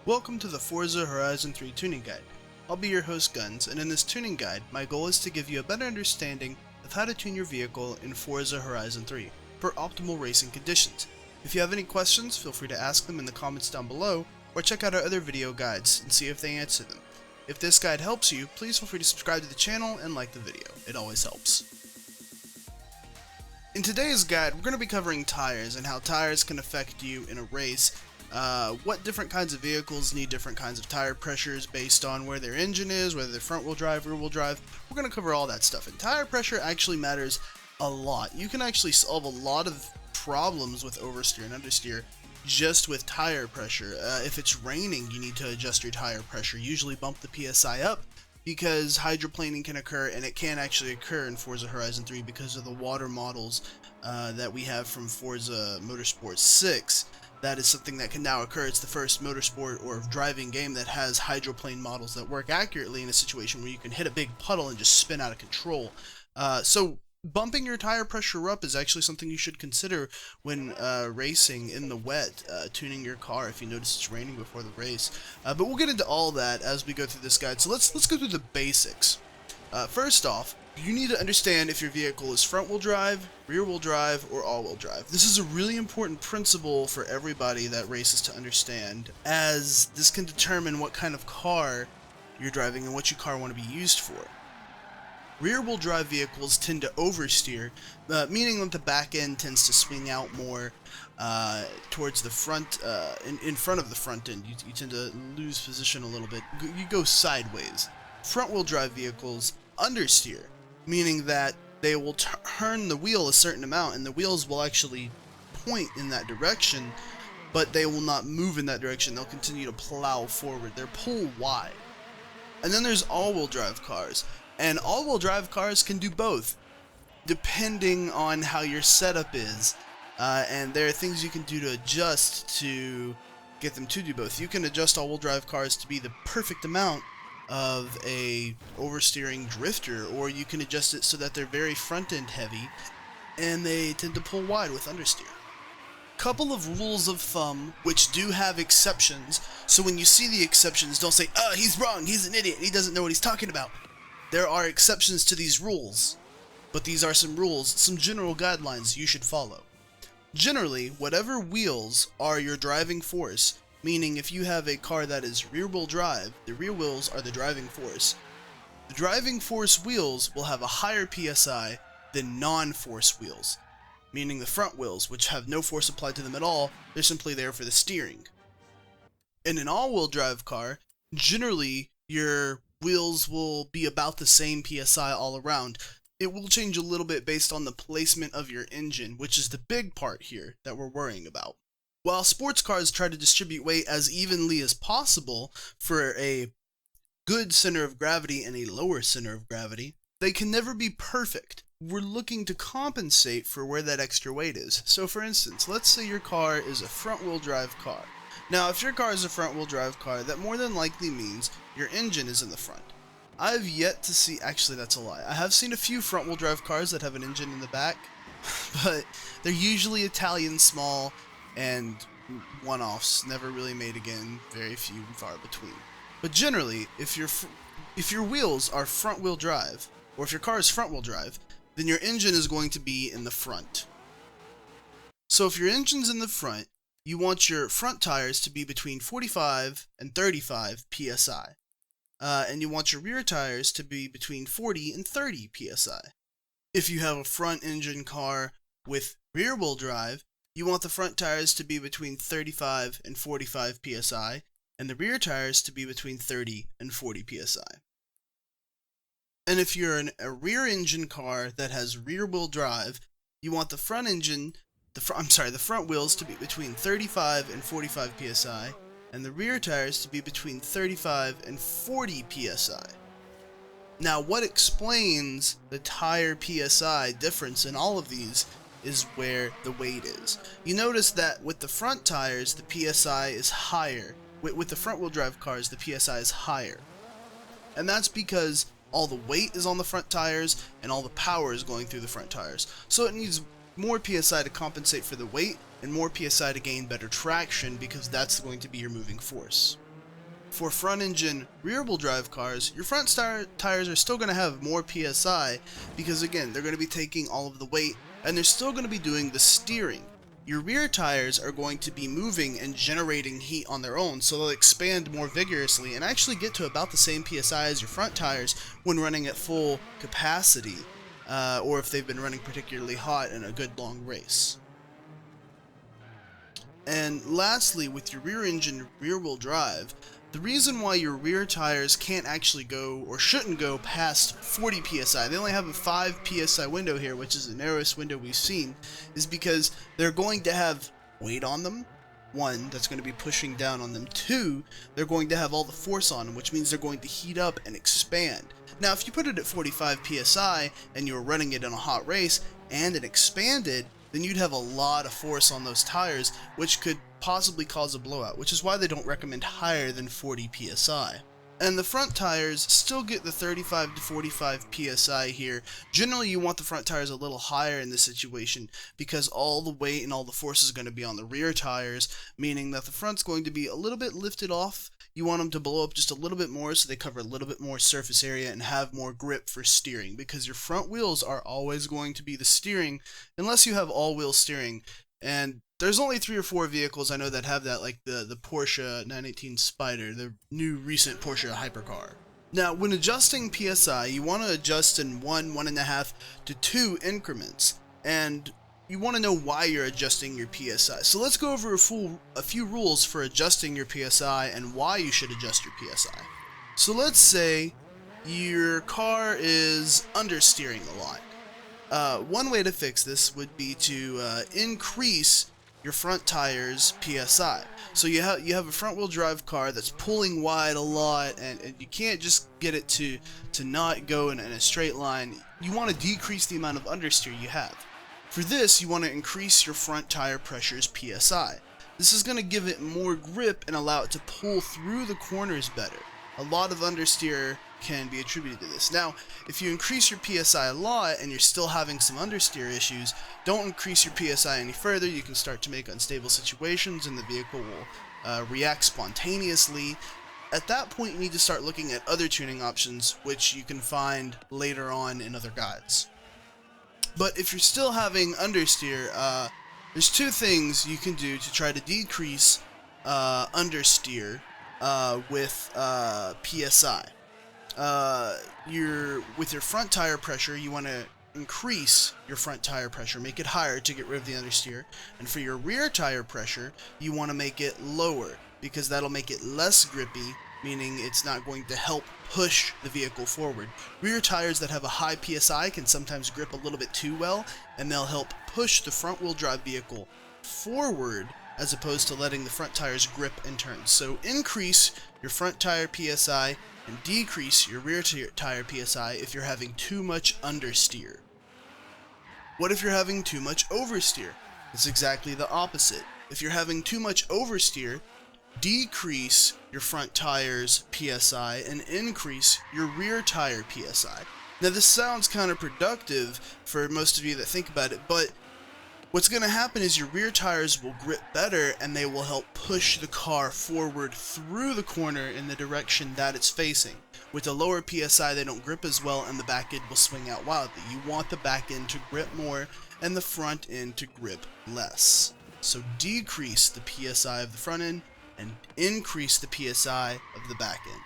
Welcome to the Forza Horizon 3 Tuning Guide. I'll be your host Guns, and in this tuning guide, my goal is to give you a better understanding of how to tune your vehicle in Forza Horizon 3 for optimal racing conditions. If you have any questions, feel free to ask them in the comments down below, or check out our other video guides and see if they answer them. If this guide helps you, please feel free to subscribe to the channel and like the video. It always helps. In today's guide, we're going to be covering tires and how tires can affect you in a race. What different kinds of vehicles need different kinds of tire pressures based on where their engine is, whether they're front wheel drive, rear wheel drive. We're going to cover all that stuff. And tire pressure actually matters a lot. You can actually solve a lot of problems with oversteer and understeer just with tire pressure. If it's raining, you need to adjust your tire pressure. Usually bump the PSI up, because hydroplaning can occur, and it can actually occur in Forza Horizon 3 because of the water models that we have from Forza Motorsport 6. That is something that can now occur. It's the first motorsport or driving game that has hydroplane models that work accurately in a situation where you can hit a big puddle and just spin out of control. So bumping your tire pressure up is actually something you should consider when racing in the wet, tuning your car if you notice it's raining before the race. But we'll get into all that as we go through this guide. So let's go through the basics. First off, you need to understand if your vehicle is front-wheel drive, rear-wheel drive, or all-wheel drive. This is a really important principle for everybody that races to understand, as this can determine what kind of car you're driving and what your car want to be used for. Rear-wheel drive vehicles tend to oversteer, meaning that the back end tends to swing out more towards the front, in front of the front end. You tend to lose position a little bit. You go sideways. Front-wheel drive vehicles understeer, meaning that they will turn the wheel a certain amount, and the wheels will actually point in that direction, but they will not move in that direction. They'll continue to plow forward. They're pull wide. And then there's all-wheel drive cars. And all-wheel drive cars can do both, depending on how your setup is. And there are things you can do to adjust to get them to do both. You can adjust all-wheel drive cars to be the perfect amount of a oversteering drifter, or you can adjust it so that they're very front-end heavy, and they tend to pull wide with understeer. Couple of rules of thumb which do have exceptions, so when you see the exceptions, don't say, "Oh, he's wrong, he's an idiot, he doesn't know what he's talking about." There are exceptions to these rules, but these are some rules, some general guidelines you should follow. Generally, whatever wheels are your driving force, meaning if you have a car that is rear-wheel drive, the rear wheels are the driving force. The driving force wheels will have a higher PSI than non-force wheels, meaning the front wheels, which have no force applied to them at all, they're simply there for the steering. In an all-wheel drive car, generally your wheels will be about the same PSI all around. It will change a little bit based on the placement of your engine, which is the big part here that we're worrying about. While sports cars try to distribute weight as evenly as possible for a good center of gravity and a lower center of gravity, they can never be perfect. We're looking to compensate for where that extra weight is. So for instance, let's say your car is a front-wheel drive car. Now, if your car is a front-wheel drive car, that more than likely means your engine is in the front. I've yet to see, actually that's a lie, I have seen a few front-wheel drive cars that have an engine in the back, but they're usually Italian small and one-offs, never really made again, very few and far between. But generally, if your wheels are front-wheel drive, or if your car is front-wheel drive, then your engine is going to be in the front. So if your engine's in the front, you want your front tires to be between 45 and 35 psi. And you want your rear tires to be between 40 and 30 psi. If you have a front engine car with rear wheel drive, you want the front tires to be between 35 and 45 psi, and the rear tires to be between 30 and 40 psi. And if you're a rear engine car that has rear wheel drive, you want the front engine, the front wheels to be between 35 and 45 psi, and the rear tires to be between 35 and 40 psi. Now, what explains the tire PSI difference in all of these is where the weight is. You notice that with the front tires, the PSI is higher. With the front wheel drive cars, the PSI is higher. And that's because all the weight is on the front tires and all the power is going through the front tires. So it needs more PSI to compensate for the weight and more PSI to gain better traction, because that's going to be your moving force. For front engine rear wheel drive cars, your front tires are still going to have more PSI because again, they're going to be taking all of the weight and they're still going to be doing the steering. Your rear tires are going to be moving and generating heat on their own, so they'll expand more vigorously and actually get to about the same PSI as your front tires when running at full capacity, or if they've been running particularly hot in a good long race. And lastly, with your rear engine rear wheel drive, the reason why your rear tires can't actually go or shouldn't go past 40 psi, they only have a 5 psi window here, which is the narrowest window we've seen, is because they're going to have weight on them. One, that's going to be pushing down on them. Two, they're going to have all the force on them, which means they're going to heat up and expand. Now, if you put it at 45 psi and you were running it in a hot race and it expanded, then you'd have a lot of force on those tires, which could possibly cause a blowout, which is why they don't recommend higher than 40 psi. And the front tires still get the 35 to 45 psi here. Generally, you want the front tires a little higher in this situation because all the weight and all the force is going to be on the rear tires, meaning that the front's going to be a little bit lifted off. You want them to blow up just a little bit more so they cover a little bit more surface area and have more grip for steering, because your front wheels are always going to be the steering unless you have all-wheel steering. And there's only 3 or 4 vehicles I know that have that, like the Porsche 918 Spyder, the new recent Porsche hypercar. Now, when adjusting PSI, you want to adjust in 1, 1.5 to 2 increments, and you want to know why you're adjusting your PSI. So let's go over a few rules for adjusting your PSI and why you should adjust your PSI. So let's say your car is understeering a lot. One way to fix this would be to increase your front tires PSI. So you have a front wheel drive car that's pulling wide a lot, and you can't just get it to not go in a straight line. You want to decrease the amount of understeer you have. For this, you want to increase your front tire pressure's PSI. This is going to give it more grip and allow it to pull through the corners better. A lot of understeer can be attributed to this. Now, if you increase your PSI a lot and you're still having some understeer issues, don't increase your PSI any further. You can start to make unstable situations and the vehicle will react spontaneously. At that point, you need to start looking at other tuning options, which you can find later on in other guides. But if you're still having understeer, there's 2 things you can do to try to decrease understeer with PSI. With your front tire pressure, you want to increase your front tire pressure, make it higher to get rid of the understeer. And for your rear tire pressure, you want to make it lower because that'll make it less grippy, meaning it's not going to help push the vehicle forward. Rear tires that have a high PSI can sometimes grip a little bit too well, and they'll help push the front wheel drive vehicle forward as opposed to letting the front tires grip and turn. So increase your front tire PSI and decrease your rear tire PSI if you're having too much understeer. What if you're having too much oversteer? It's exactly the opposite. If you're having too much oversteer, decrease your front tire's PSI and increase your rear tire PSI. Now this sounds counterproductive for most of you that think about it, but what's going to happen is your rear tires will grip better and they will help push the car forward through the corner in the direction that it's facing. With a lower PSI, they don't grip as well and the back end will swing out wildly. You want the back end to grip more and the front end to grip less. So decrease the PSI of the front end and increase the PSI of the back end.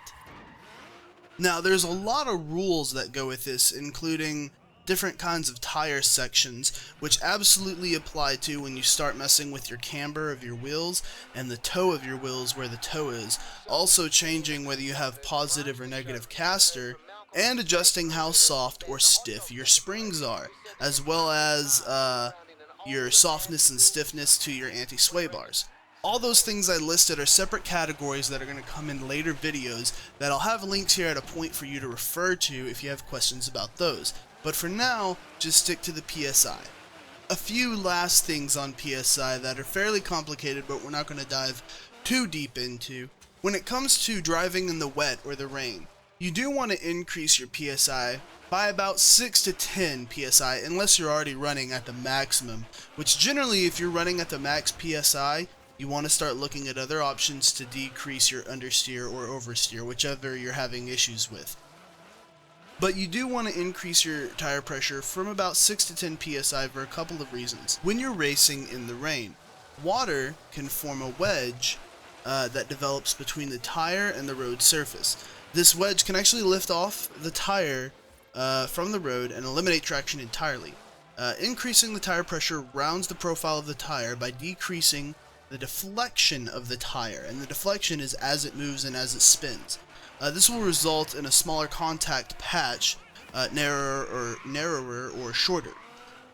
Now, there's a lot of rules that go with this, including different kinds of tire sections, which absolutely apply to when you start messing with your camber of your wheels and the toe of your wheels where the toe is. Also changing whether you have positive or negative caster, and adjusting how soft or stiff your springs are, as well as your softness and stiffness to your anti-sway bars. All those things I listed are separate categories that are going to come in later videos that I'll have links here at a point for you to refer to if you have questions about those. But for now, just stick to the PSI. A few last things on PSI that are fairly complicated, but we're not going to dive too deep into. When it comes to driving in the wet or the rain, you do want to increase your PSI by about 6 to 10 PSI unless you're already running at the maximum, which generally if you're running at the max PSI, you want to start looking at other options to decrease your understeer or oversteer, whichever you're having issues with. But you do want to increase your tire pressure from about 6 to 10 psi for a couple of reasons. When you're racing in the rain, water can form a wedge that develops between the tire and the road surface. This wedge can actually lift off the tire from the road and eliminate traction entirely. Increasing the tire pressure rounds the profile of the tire by decreasing the deflection of the tire, and the deflection is as it moves and as it spins. This will result in a smaller contact patch, narrower or shorter.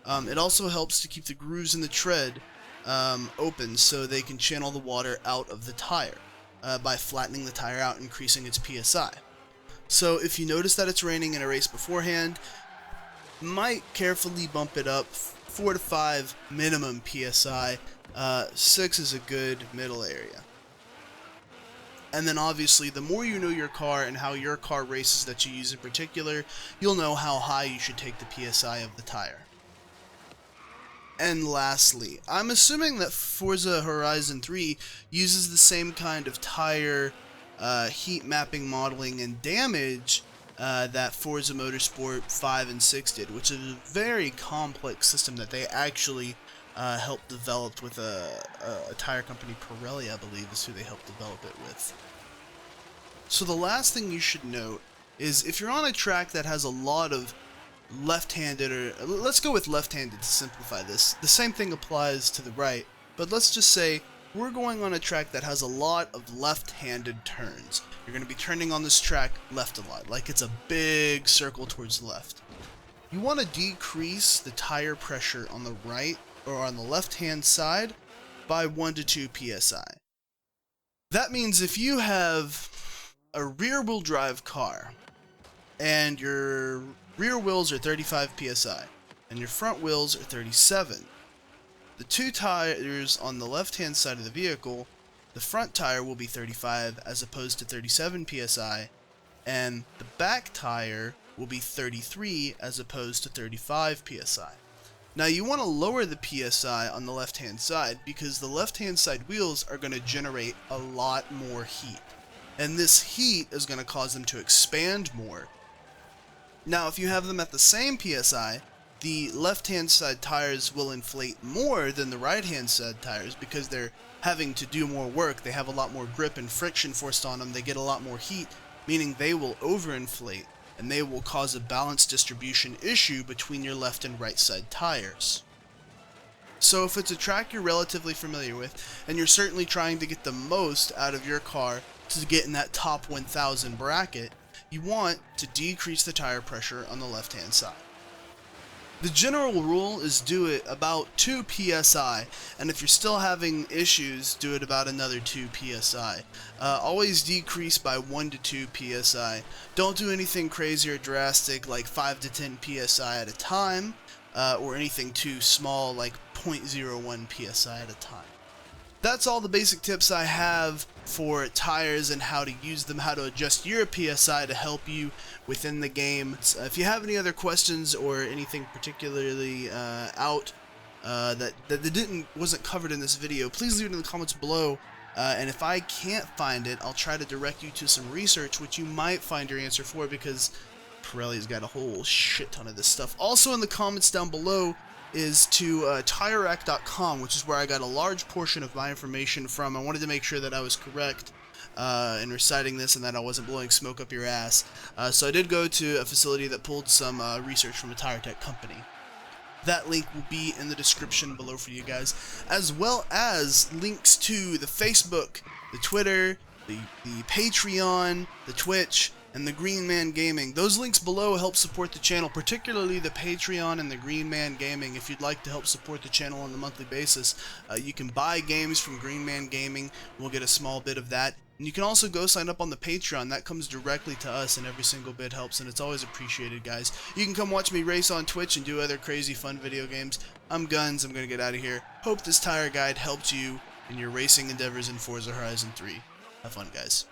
It also helps to keep the grooves in the tread open so they can channel the water out of the tire by flattening the tire out, increasing its PSI. So if you notice that it's raining in a race beforehand, might carefully bump it up 4 to 5 minimum PSI. 6 is a good middle area. And then obviously, the more you know your car and how your car races that you use in particular, you'll know how high you should take the PSI of the tire. And lastly, I'm assuming that Forza Horizon 3 uses the same kind of tire heat mapping, modeling, and damage that Forza Motorsport 5 and 6 did, which is a very complex system that they actually helped develop with a tire company. Pirelli, I believe, is who they helped develop it with. So the last thing you should note is if you're on a track that has a lot of left-handed, or let's go with left-handed to simplify this. The same thing applies to the right, but let's just say we're going on a track that has a lot of left-handed turns. You're going to be turning on this track left a lot, like it's a big circle towards the left. You want to decrease the tire pressure on the right or on the left-hand side by 1 to 2 psi. That means if you have a rear-wheel drive car and your rear wheels are 35 psi and your front wheels are 37, the two tires on the left-hand side of the vehicle, the front tire will be 35 as opposed to 37 psi, and the back tire will be 33 as opposed to 35 psi. Now you want to lower the PSI on the left-hand side because the left-hand side wheels are going to generate a lot more heat, and this heat is going to cause them to expand more. Now if you have them at the same PSI, the left-hand side tires will inflate more than the right-hand side tires because they're having to do more work. They have a lot more grip and friction forced on them. They get a lot more heat, meaning they will overinflate, and they will cause a balance distribution issue between your left and right side tires. So if it's a track you're relatively familiar with, and you're certainly trying to get the most out of your car to get in that top 1000 bracket, you want to decrease the tire pressure on the left-hand side. The general rule is do it about 2 psi, and if you're still having issues, do it about another 2 psi. Always decrease by 1 to 2 psi. Don't do anything crazy or drastic like 5 to 10 psi at a time, or anything too small like 0.01 psi at a time. That's all the basic tips I have for tires and how to use them, how to adjust your PSI to help you within the game. If you have any other questions or anything particularly that wasn't covered in this video, please leave it in the comments below. And if I can't find it, I'll try to direct you to some research, which you might find your answer for, because Pirelli's got a whole shit ton of this stuff. Also in the comments down below is to TireRack.com, which is where I got a large portion of my information from. I wanted to make sure that I was correct in reciting this and that I wasn't blowing smoke up your ass. So I did go to a facility that pulled some research from a tire tech company. That link will be in the description below for you guys, as well as links to the Facebook, the Twitter, the Patreon, the Twitch, and the Green Man Gaming. Those links below help support the channel, particularly the Patreon and the Green Man Gaming. If you'd like to help support the channel on a monthly basis, you can buy games from Green Man Gaming. We'll get a small bit of that. And you can also go sign up on the Patreon. That comes directly to us, and every single bit helps, and it's always appreciated, guys. You can come watch me race on Twitch and do other crazy fun video games. I'm Guns. I'm going to get out of here. Hope this tire guide helped you in your racing endeavors in Forza Horizon 3. Have fun, guys.